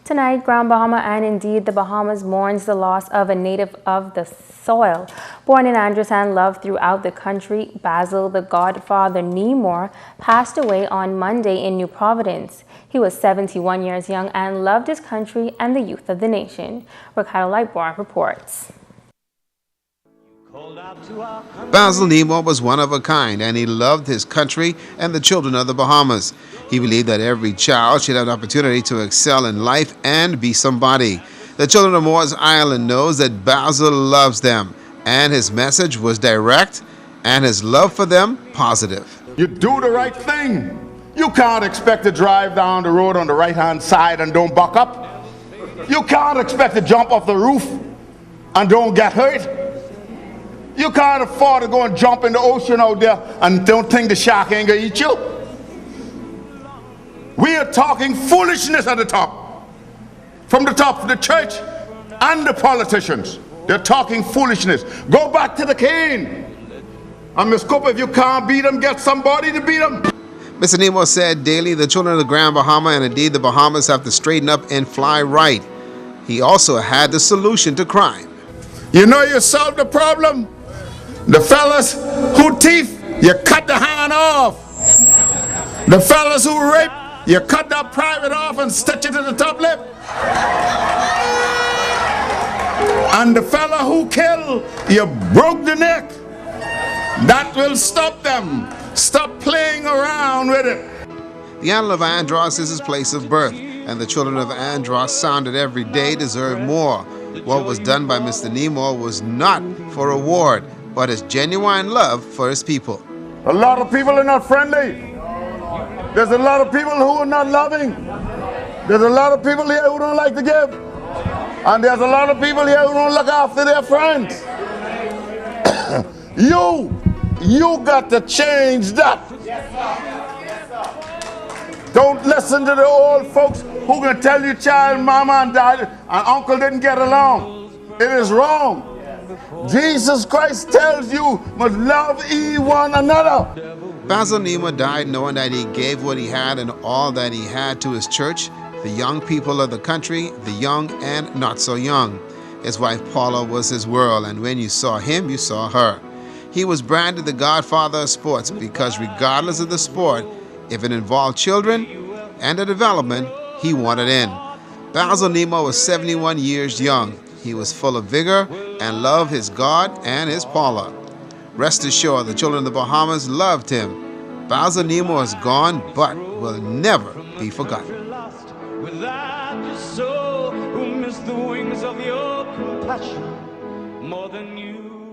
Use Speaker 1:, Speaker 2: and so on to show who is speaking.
Speaker 1: Tonight, Grand Bahama and indeed the Bahamas mourns the loss of a native of the soil. Born in Andros and loved throughout the country, Basil, the godfather Neymor, passed away on Monday in New Providence. He was 71 years young and loved his country and the youth of the nation. Ricardo Lightbar reports.
Speaker 2: Basil Neymor was one of a kind, and he loved his country and the children of the Bahamas. He believed that every child should have an opportunity to excel in life and be somebody. The children of Moors Island knows that Basil loves them, and his message was direct and his love for them positive.
Speaker 3: You do the right thing. You can't expect to drive down the road on the right-hand side and don't buck up. You can't expect to jump off the roof and don't get hurt. You can't afford to go and jump in the ocean out there and don't think the shark ain't gonna eat you. We are talking foolishness at the top. From the top of the church and the politicians. They're talking foolishness. Go back to the cane. And Ms. Cooper, if you can't beat them, get somebody to beat them.
Speaker 2: Mr. Neymor said daily the children of the Grand Bahama and indeed the Bahamas have to straighten up and fly right. He also had the solution to crime.
Speaker 3: You know you solved the problem? The fellas who thief, you cut the hand off. The fellas who rape, you cut that private off and stitch it to the top lip. And the fella who kill, you broke the neck. That will stop them. Stop playing around with it.
Speaker 2: The island of Andros is his place of birth, and the children of Andros sounded every day deserve more. What was done by Mr. Neymor was not for reward, but his genuine love for his people.
Speaker 3: A lot of people are not friendly. There's a lot of people who are not loving. There's a lot of people here who don't like to give. And there's a lot of people here who don't look after their friends. You got to change that. Don't listen to the old folks who can tell you child, mama and dad and uncle didn't get along. It is wrong. Jesus Christ tells you must love one another.
Speaker 2: Basil Neymor died knowing that he gave what he had and all that he had to his church, the young people of the country, the young and not so young. His wife Paula was his world, and when you saw him, you saw her. He was branded the godfather of sports because regardless of the sport, if it involved children and the development, he wanted in. Basil Neymor was 71 years young. He was full of vigor and loved his God and his Paula. Rest assured, the children of the Bahamas loved him. Basil Neymor is gone, but will never be forgotten.
Speaker 4: Without your soul, who missed the wings of your compassion more than you.